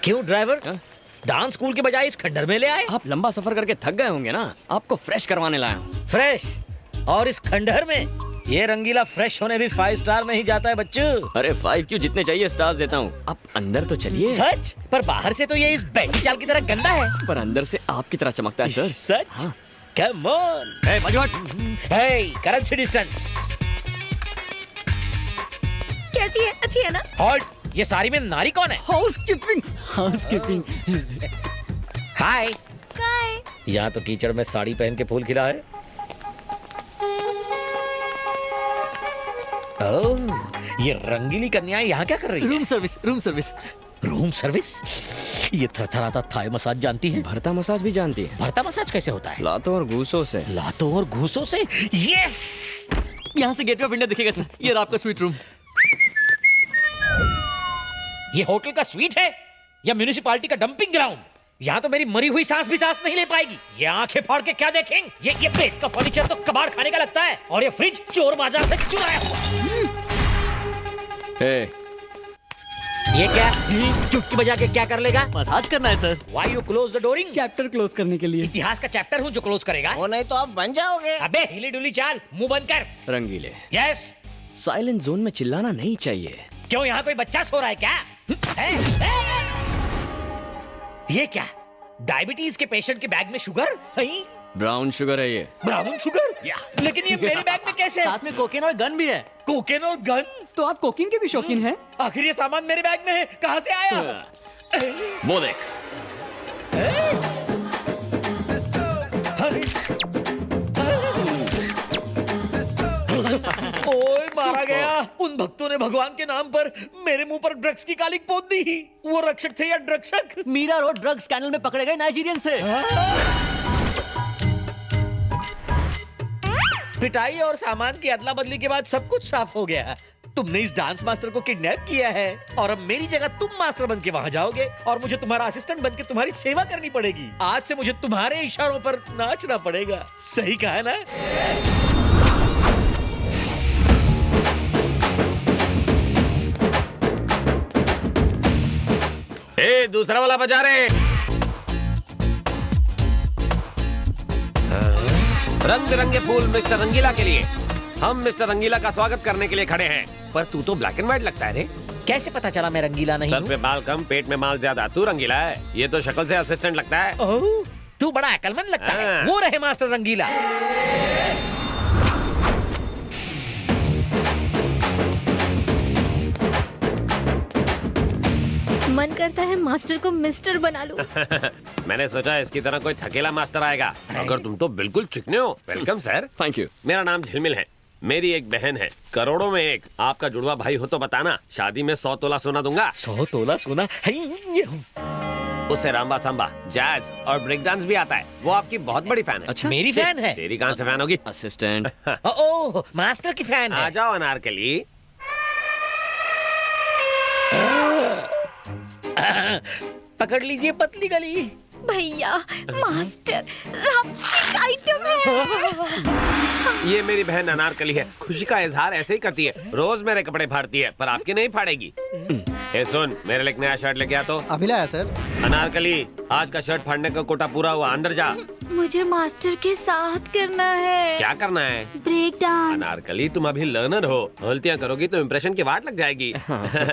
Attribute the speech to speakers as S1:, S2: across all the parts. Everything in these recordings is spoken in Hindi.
S1: क्यों ड्राइवर? डांस स्कूल के बजाय इस खंडर में ले आए?
S2: आप लंबा सफर करके थक गए होंगे ना, आपको फ्रेश करवाने लाया हूँ।
S1: फ्रेश? और इस खंडहर में? ये रंगीला फ्रेश होने भी 5 स्टार में ही जाता है बच्चू।
S2: अरे 5 क्यों, जितने चाहिए स्टार्स देता हूँ। आप अंदर तो चलिए।
S1: सच? पर बाहर से तो ये इस बैठी चाल की तरह गंदा है,
S2: पर अंदर से आपकी तरह चमकता है सर।
S1: सच?
S2: हाँ।
S1: Come on.
S2: हे बाजूहट।
S1: Hey, currency distance.
S3: कैसी है? अच्छी है ना?
S1: हॉल्ट, ये सारी में नारी कौन है?
S2: हाउसकीपिंग।
S1: हाय।
S3: काय?
S1: यहाँ तो कीचड़ में साड़ी पहन के फूल खिला है। ओह, ये रंगीली कन्याएं यहाँ क्या कर रही है?
S2: Room service, room service.
S1: Room service? ये थरथराता थाई मसाज जानती है?
S2: भरता मसाज भी जानती है।
S1: भरता मसाज कैसे होता है?
S2: लातों और घूसों से।
S1: लातों और घूसों से? यस!
S2: यहाँ से गेटवे ऑफ इंडिया दिखेगा सर। ये आपका स्वीट रूम।
S1: ये होटल का स्वीट है या म्यूनिसिपालिटी का डंपिंग ग्राउंड? यहाँ तो मेरी मरी हुई सांस भी सांस नहीं ले पाएगी। ये आंखें फाड़ के क्या देखेंगे? ये बेड का फर्नीचर तो कबाड़ खाने का लगता है, और ये फ्रिज चोर बाजार से चुराया हुआ।
S2: हे,
S1: ये क्या? चुटकी बजा के क्या कर लेगा?
S2: मसाज करना है sir.
S1: Why you close the dooring?
S2: Chapter close करने के लिए।
S1: इतिहास का चैप्टर हूँ जो क्लोज करेगा।
S4: वो नहीं तो आप बन जाओगे।
S1: अबे हिली डुली चाल, मुंह बंद कर।
S2: रंगीले,
S1: यस।
S2: साइलेंट जोन में चिल्लाना नहीं चाहिए।
S1: क्यों, यहाँ कोई बच्चा सो रहा है क्या? ये क्या? डायबिटीज के पेशेंट के बैग में शुगर?
S2: ब्राउन शुगर है ये।
S1: Brown sugar? लेकिन ये मेरे बैग में कैसे?
S5: साथ में कोकेन और गन भी है।
S1: कोकेन और गन?
S5: तो आप कोकेन के भी शौकीन हैं?
S1: आखिर ये सामान मेरे बैग में है, कहाँ से आया?
S2: वो देख।
S1: ओए मारा गया। उन भक्तों ने भगवान के नाम पर मेरे मुंह पर ड्रग्स की कालिक पोत दी। वो रक्षक थे या ड्रग्सक?
S5: मीरा रोड ड्रग स्कैंडल में पकड़े गए नाइजीरियंस थे।
S1: पिटाई और सामान की अदला बदली के बाद सब कुछ साफ हो गया। तुमने इस डांस मास्टर को किडनैप किया है और अब मेरी जगह तुम मास्टर बन के वहाँ जाओगे और मुझे तुम्हारा असिस्टेंट बन के तुम्हारी सेवा करनी पड़ेगी। आज से मुझे तुम्हारे इशारों पर नाचना पड़ेगा। सही कहा ना?
S6: ए, दूसरा वाला बजा रहे। रंग बिरंगे फूल मिस्टर रंगीला के लिए। हम मिस्टर रंगीला का स्वागत करने के लिए खड़े हैं। पर तू तो ब्लैक एंड व्हाइट लगता है रे।
S1: कैसे पता चला मैं रंगीला नहीं
S6: सर
S1: हूँ?
S6: पे बाल कम, पेट में माल ज्यादा, तू रंगीला है। ये तो शक्ल से असिस्टेंट लगता है।
S1: ओह, तू बड़ा अकलमंद लगता है।
S6: हाँ।
S1: वो रहे मास्टर रंगीला।
S3: मन करता है मास्टर को मिस्टर बना लूं।
S6: मैंने सोचा इसकी तरह कोई थकेला मास्टर आएगा, मगर तुम तो बिल्कुल चिकने हो। Welcome sir.
S2: Thank you.
S6: मेरा नाम झिलमिल है। मेरी एक बहन है, करोड़ों में एक। आपका जुड़वा भाई हो तो बताना, शादी में 100 तोला सोना दूंगा।
S1: 100 तोला सोना?
S6: उसे रामबा सांबा, जैज और ब्रेक डांस भी आता है। वो आपकी बहुत बड़ी फैन है।
S2: अच्छा,
S1: मेरी फैन है?
S6: तेरी कहाँ से फैन होगी?
S2: असिस्टेंट।
S1: ओह, मास्टर की फैन
S6: आ
S1: है।
S6: जाओ अनारकली।
S1: पकड़ लीजिए पतली गली।
S3: भैया, मास्टर चिक आइटम है।
S6: ये मेरी बहन अनारकली है। खुशी का इजहार ऐसे ही करती है। रोज मेरे कपड़े फाड़ती है, पर आपके नहीं फाड़ेगी। ए सुन, मेरे लिए एक नया शर्ट लेके आ तो।
S4: अभी लाया सर।
S6: अनारकली, आज का शर्ट फाड़ने का कोटा पूरा हुआ। अंदर जा।
S3: मुझे मास्टर के साथ करना है।
S6: क्या करना है?
S3: Break dance.
S6: अनारकली, तुम अभी लर्नर हो। गलतियां करोगी तो इम्प्रेशन की वाट लग जाएगी।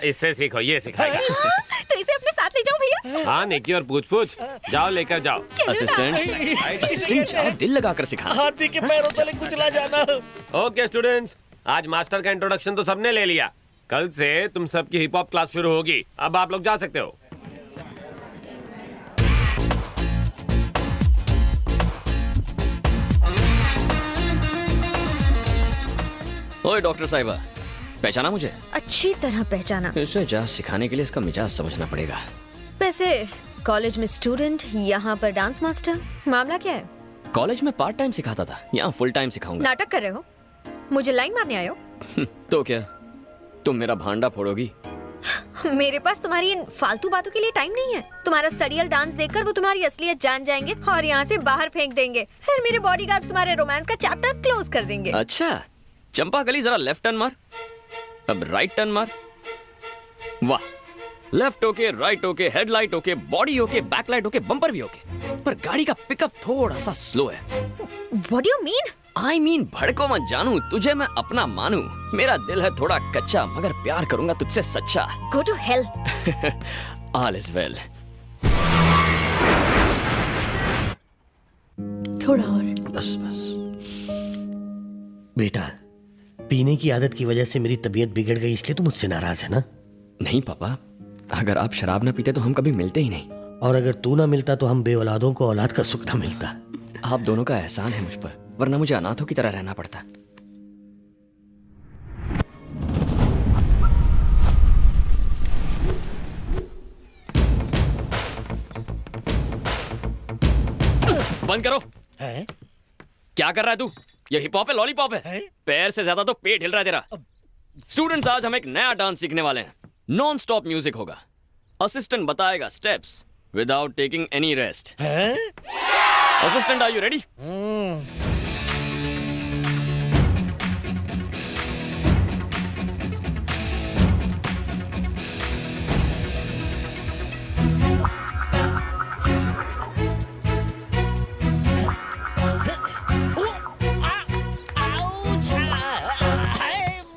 S6: इससे सीखो, ये सिखाएगा।
S3: तो इसे अपने साथ ले जाऊं भैया?
S6: हाँ, नेकी और पूछ पूछ। जाओ, लेकर जाओ।
S2: असिस्टेंट, असिस्टेंट जाओ, दिल लगाकर सिखा।
S1: हाथी के पैरों तले कुचला जाना।
S6: ओके स्टूडेंट्स, आज मास्टर का इंट्रोडक्शन तो सबने ले लिया। कल से तुम सबकी हिप हॉप क्लास शुरू होगी। अब आप लोग जा सकते हो।
S2: ओए डॉक्टर साहिबा, पहचाना मुझे?
S3: अच्छी तरह पहचाना।
S2: इसे जाज सिखाने के लिए इसका मिजाज समझना पड़ेगा।
S3: वैसे कॉलेज में स्टूडेंट, यहाँ पर डांस मास्टर, मामला क्या है?
S2: कॉलेज में पार्ट टाइम सिखाता था, यहाँ फुल टाइम सिखाऊंगा।
S3: नाटक कर रहे हो? मुझे लाइन मारने आए हो?
S2: तो क्या तुम मेरा भांडा फोड़ोगी?
S3: मेरे पास तुम्हारी इन फालतू बातों के लिए टाइम नहीं है। तुम्हारा सड़ियल डांस देखकर वो तुम्हारी असलियत जान जाएंगे और यहाँ से बाहर फेंक देंगे। फिर मेरे बॉडीगार्ड्स तुम्हारे रोमांस का चैप्टर क्लोज कर देंगे।
S2: अच्छा, चंपा कली, जरा लेफ्ट टर्न मार, अब राइट टर्न मार। वाह, left okay, right okay, headlight okay, body okay, backlight okay, bumper भी ओके, पर गाड़ी का पिकअप थोड़ा सा स्लो है।
S3: What do you mean?
S2: I mean भड़को मत जानू, तुझे मैं अपना मानू। मेरा दिल है थोड़ा कच्चा, मगर प्यार करूंगा तुझसे सच्चा।
S3: Go to hell.
S2: All is well.
S3: थोड़ा और।
S4: बस बस। बेटा, पीने की आदत की वजह से मेरी तबीयत बिगड़ गई, इसलिए तू मुझसे नाराज है ना?
S2: नहीं पापा, अगर आप शराब ना पीते तो हम कभी मिलते ही नहीं।
S4: और अगर तू ना मिलता तो हम बेऔलादों को औलाद का सुख ना मिलता।
S2: आप दोनों का एहसान है मुझ पर, वरना मुझे अनाथों की तरह रहना पड़ता। बंद करो।
S1: है?
S2: क्या कर रहा है तू? ये हिप हॉप है लॉलीपॉप है? पैर से ज्यादा तो पेट हिल रहा है तेरा। स्टूडेंट्स, आज हम एक नया डांस सीखने वाले हैं। नॉन स्टॉप म्यूजिक होगा। असिस्टेंट बताएगा steps without taking any rest. Assistant, are you ready?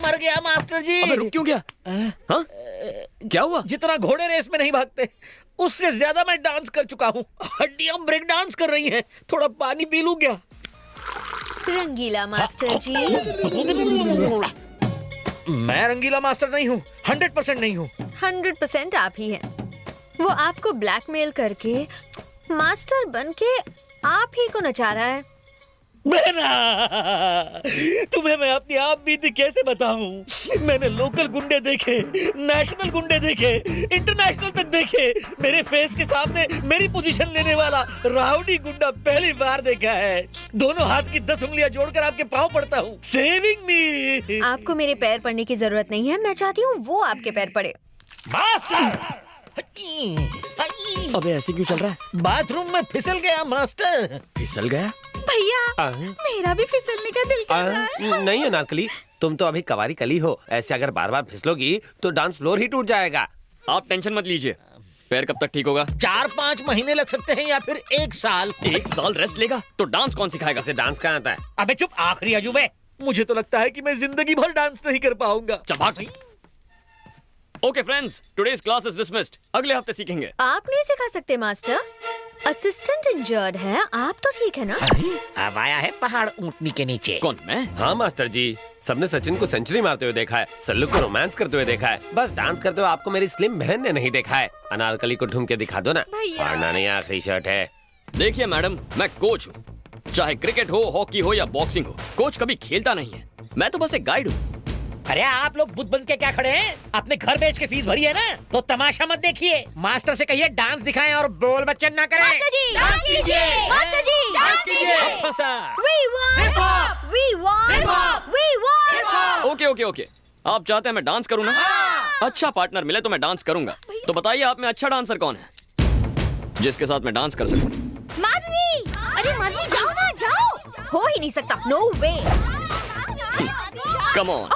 S1: मर गया मास्टर जी।
S2: अबे रुक क्यों गया? हाँ? क्या हुआ?
S1: जितना घोड़े रेस में नहीं भागते, उससे ज्यादा मैं डांस कर चुका हूँ। हड्डियां ब्रेक डांस कर रही हैं। थोड़ा पानी पी लूं क्या?
S3: रंगीला मास्टर जी।
S1: मैं रंगीला मास्टर नहीं हूँ, 100% नहीं हूँ।
S3: 100% आप ही हैं। वो आपको ब्लैकमेल करके मास्टर बन के आप ही को नचा रहा है।
S1: बहना, तुम्हें मैं अपनी आप बीती कैसे बताऊं? मैंने लोकल गुंडे देखे, नेशनल गुंडे देखे, इंटरनेशनल तक देखे। मेरे फेस के सामने मेरी पोजीशन लेने वाला राउडी गुंडा पहली बार देखा है। दोनों हाथ की 10 उंगलियां जोड़कर आपके पांव पड़ता हूँ। सेविंग मी।
S3: आपको मेरे पैर पड़ने की जरूरत नहीं है, मैं चाहती हूँ वो आपके पैर पड़े।
S1: मास्टर!
S2: अबे ऐसे क्यों चल रहा है?
S1: बाथरूम में फिसल गया मास्टर।
S2: फिसल गया?
S3: भैया, मेरा भी फिसलने का दिल कर रहा है।
S6: नहीं अनारकली, तुम तो अभी कवारी कली हो। ऐसे अगर बार बार फिसलोगी तो डांस फ्लोर ही टूट जाएगा।
S2: आप टेंशन मत लीजिए। पैर कब तक ठीक होगा?
S1: 4-5 महीने लग सकते हैं या फिर 1 साल।
S2: 1 साल रेस्ट लेगा तो डांस कौन सिखाएगा?
S6: ऐसे डांस कहाँ आता है?
S1: अबे चुप, आखिरी अजूबे। मुझे तो लगता है कि मैं जिंदगी भर डांस नहीं कर पाऊंगा।
S2: चबाक। Okay friends, today's class is dismissed. अगले हफ्ते सीखेंगे।
S3: आप नहीं सिखा सकते मास्टर। असिस्टेंट इंजर्ड है, आप तो ठीक है ना?
S1: अब आया है पहाड़ ऊंटनी के नीचे।
S2: कौन, मैं?
S6: हाँ मास्टर जी, सबने सचिन को सेंचुरी मारते हुए देखा है, सल्लू को रोमांस करते हुए देखा है, बस डांस करते हुए आपको मेरी स्लिम बहन ने नहीं देखा है। अनारकली को ढूंढ के दिखा दो ना।
S3: भैया।
S6: फाड़ना नहीं आखिरी शर्ट है।
S2: देखिए मैडम, मैं कोच हूँ। चाहे क्रिकेट हो, हॉकी हो या बॉक्सिंग हो, कोच कभी खेलता नहीं है। मैं तो बस एक गाइड हूँ।
S1: अरे आप लोग बुद्ध बन के क्या खड़े हैं? अपने घर बेच के फीस भरी है ना, तो तमाशा मत देखिए। मास्टर से कहिए डांस दिखाएं और बोल बच्चन ना करें।
S3: मास्टर जी, डांस कीजिए। मास्टर जी, डांस कीजिए।
S1: अब फंसा।
S3: We want, we want, we want.
S2: Okay okay okay, आप चाहते हैं मैं डांस करूँ ना? अच्छा पार्टनर मिले तो मैं डांस करूंगा। तो बताइए आप में अच्छा डांसर कौन है जिसके साथ मैं डांस कर सकूं?
S3: माधवी, अरे माधवी जाओ ना, जाओ। हो ही नहीं सकता, no way.
S2: Come on.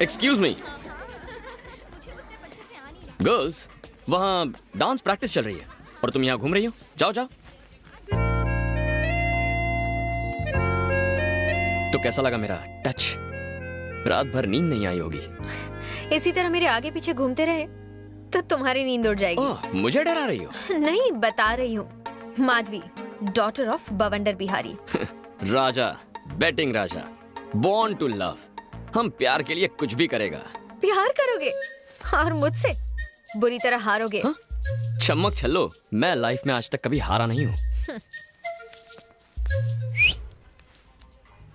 S2: Excuse me girls, वहाँ डांस प्रैक्टिस चल रही है और तुम यहाँ घूम रही हो। जाओ जाओ। तो कैसा लगा मेरा टच? रात भर नींद नहीं आई होगी।
S3: इसी तरह मेरे आगे पीछे घूमते रहे तो तुम्हारी नींद उड़ जाएगी।
S2: ओह, मुझे डरा रही हो?
S3: नहीं, बता रही हूँ। Madhavi, daughter of Bawandar Bihari.
S2: Raja, batting Raja, born to love. हम प्यार के लिए कुछ भी करेगा।
S3: प्यार करोगे और मुझसे बुरी तरह हारोगे।
S2: हाँ? चमक छल्लो, मैं लाइफ में आज तक कभी हारा नहीं हूँ।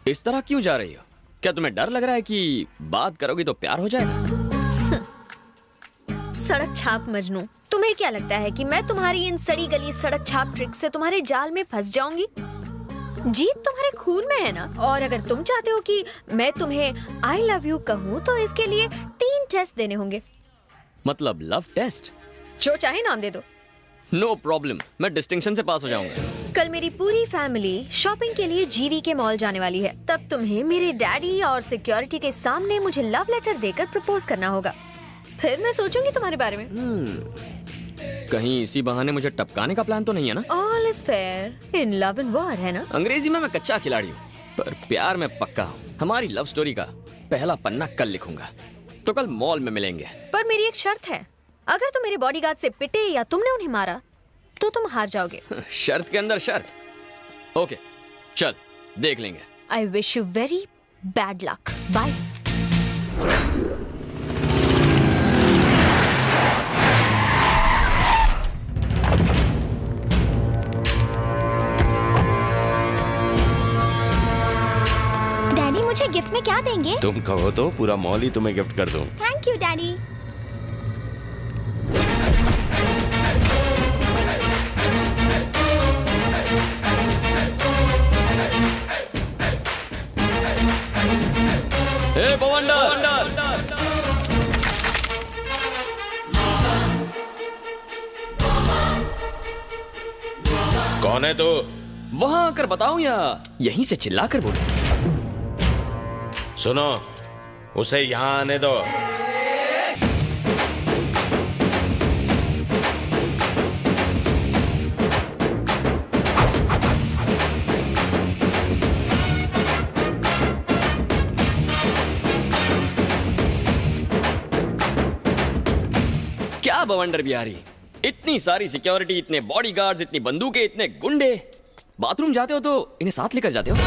S2: इस तरह क्यों जा रही हो? क्या तुम्हें डर लग रहा है कि बात करोगी तो प्यार हो जाएगा?
S3: सड़क छाप मजनू, तुम्हें क्या लगता है कि मैं तुम्हारी इन सड़ी गली सड़क छाप ट्रिक से तुम्हारे जाल में फंस जाऊंगी? जीत तुम्हारे खून में है ना। और अगर तुम चाहते हो कि मैं तुम्हें आई लव यू कहूँ तो इसके लिए 3 टेस्ट देने होंगे।
S2: मतलब लव टेस्ट?
S3: जो चाहे नाम दे दो।
S2: नो प्रॉब्लम, मैं डिस्टिंक्शन से पास हो जाऊंगा।
S3: कल मेरी पूरी फैमिली शॉपिंग के लिए जीवी के मॉल जाने वाली है। तब तुम्हें मेरे डैडी और सिक्योरिटी के सामने मुझे लव लेटर देकर प्रपोज करना होगा। फिर मैं सोचूंगी तुम्हारे बारे में।
S2: कहीं इसी बहाने मुझे टपकाने का प्लान तो नहीं है ना?
S3: All is fair in love and war, है ना?
S2: अंग्रेजी में मैं कच्चा खिलाड़ी हूँ, पर प्यार में पक्का हूँ। हमारी लव स्टोरी का पहला पन्ना कल लिखूंगा, तो कल मॉल में मिलेंगे।
S3: पर मेरी एक शर्त है, अगर तुम मेरे बॉडीगार्ड से पिटे या तुमने उन्हें मारा तो तुम हार जाओगे।
S2: शर्त के अंदर शर्त। ओके, चल देख लेंगे।
S3: I wish you very bad luck. Bye.
S7: Daddy मुझे गिफ्ट में क्या देंगे?
S8: तुम कहो तो पूरा मॉल ही तुम्हें गिफ्ट कर दूं।
S7: Thank you daddy.
S2: ए बवंडर,
S8: कौन है तू?
S2: वहां आकर बताऊं या यहीं से चिल्लाकर बोलूं?
S8: सुनो, उसे यहाँ आने दो।
S2: क्या बवंडर बिहारी, इतनी सारी सिक्योरिटी, इतने बॉडीगार्ड्स, इतनी बंदूकें, इतने गुंडे। बाथरूम जाते हो तो इन्हें साथ लेकर जाते हो?